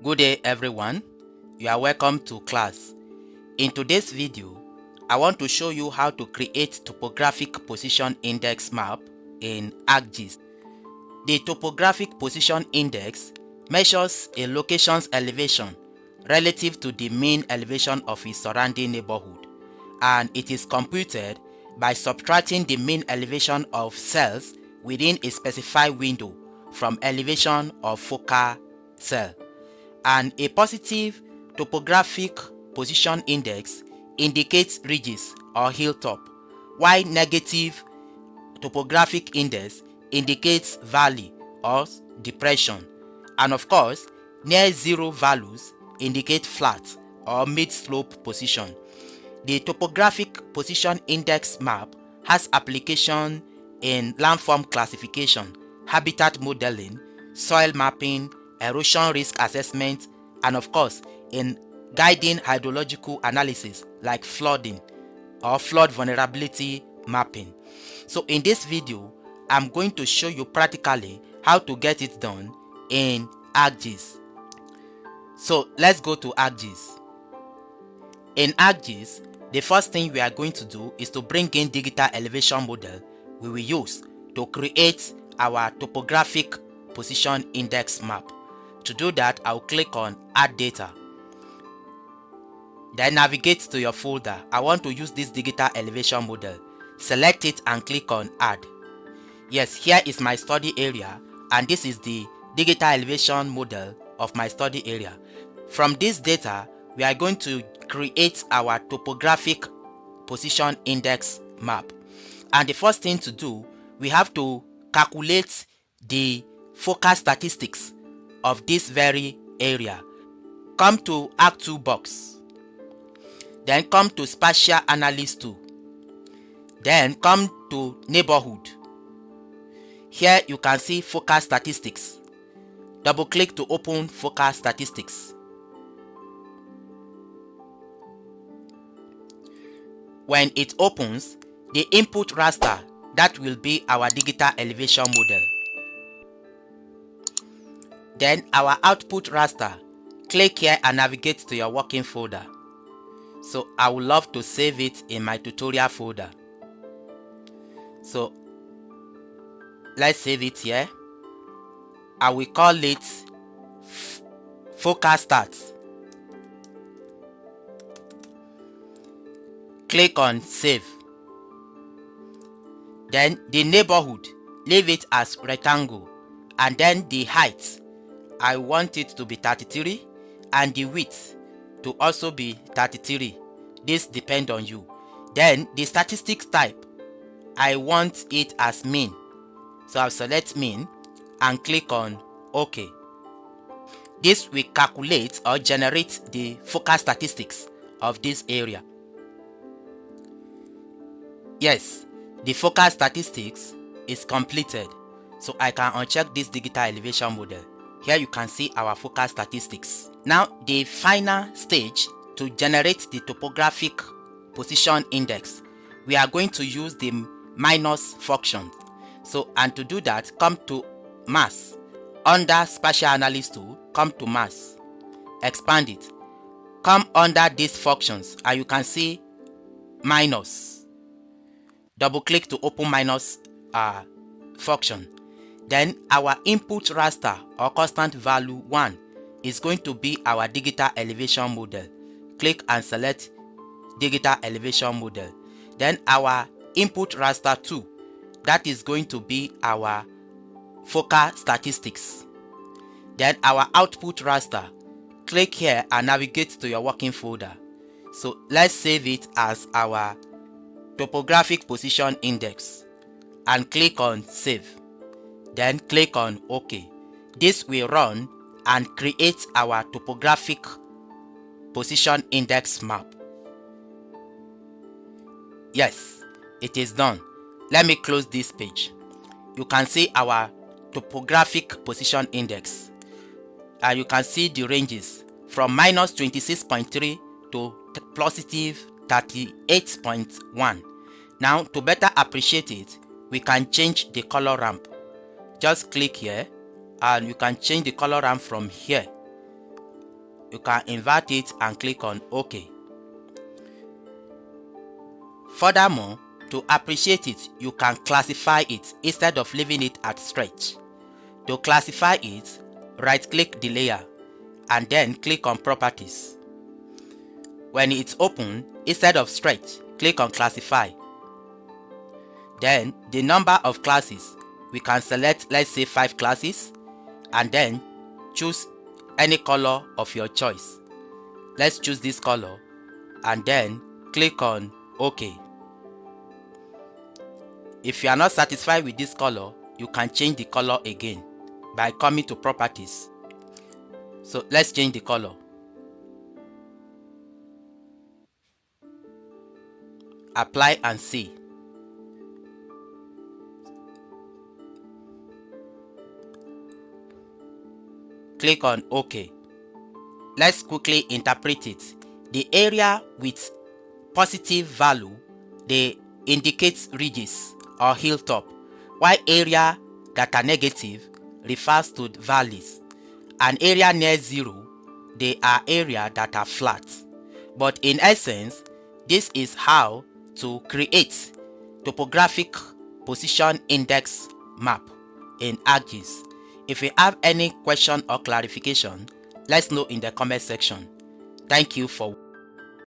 Good day everyone, you are welcome to class. In today's video, I want to show you how to create topographic position index map in ArcGIS. The topographic position index measures a location's elevation relative to the mean elevation of its surrounding neighborhood, and it is computed by subtracting the mean elevation of cells within a specified window from elevation of focal cell. And a positive topographic position index indicates ridges or hilltop, while negative topographic index indicates valley or depression, and of course near zero values indicate flat or mid-slope position. The topographic position index map has application in landform classification, habitat modeling, soil mapping, erosion risk assessment, and of course in guiding hydrological analysis like flooding or flood vulnerability mapping. So in this video, I'm going to show you practically how to get it done in ArcGIS. So let's go to ArcGIS. In ArcGIS, the first thing we are going to do is to bring in digital elevation model we will use to create our topographic position index map. To do that, I'll click on Add Data. Then navigate to your folder. I want to use this digital elevation model. Select it and click on Add. Yes, here is my study area, and this is the digital elevation model of my study area. From this data, we are going to create our topographic position index map. And the first thing to do, we have to calculate the focal statistics of this very area. Come to Arc Toolbox, then come to Spatial Analysis Tool, then come to Neighborhood. Here you can see focal statistics. Double click to open focal statistics. When it opens, the input raster, that will be our digital elevation model. Then our output raster, click here and navigate to your working folder. So I would love to save it in my tutorial folder. So let's save it here. I will call it focal stats. Click on save. Then the neighborhood, leave it as rectangle, and then the height, I want it to be 33, and the width to also be 33. This depends on you. Then the statistics type, I want it as mean, so I'll select mean and click on OK. This will calculate or generate the focal statistics of this area. Yes, the focal statistics is completed, so I can uncheck this digital elevation model. Here you can see our focal statistics. Now the final stage to generate the topographic position index, we are going to use the minus function. So, and to do that, come to mass. Under Spatial Analysis Tool, come to mass. Expand it. Come under these functions and you can see minus. Double click to open minus function. Then our input raster or constant value 1 is going to be our digital elevation model. Click and select digital elevation model. Then our input raster 2, that is going to be our focal statistics. Then our output raster, click here and navigate to your working folder. So let's save it as our topographic position index and click on save. Then click on OK. This will run and create our topographic position index map. Yes, it is done. Let me close this page. You can see our topographic position index. You can see the ranges from minus 26.3 to positive 38.1. Now to better appreciate it, we can change the color ramp. Just click here and you can change the color ramp from here you can invert it and click on OK. Furthermore, to appreciate it, you can classify it instead of leaving it at stretch. To classify it, right-click the layer and then click on Properties. When it's open, instead of stretch, click on Classify. Then the number of classes, we can select, let's say 5 classes, and then choose any color of your choice. Let's choose this color and then click on OK. If you are not satisfied with this color, you can change the color again by coming to Properties. So let's change the color. Apply and see. Click on OK. Let's quickly interpret it. The area with positive value, they indicate ridges or hilltop, while area that are negative refers to valleys. An area near zero, they are area that are flat. But in essence, this is how to create topographic position index map in ArcGIS. If you have any question or clarification, let's know in the comment section. Thank you for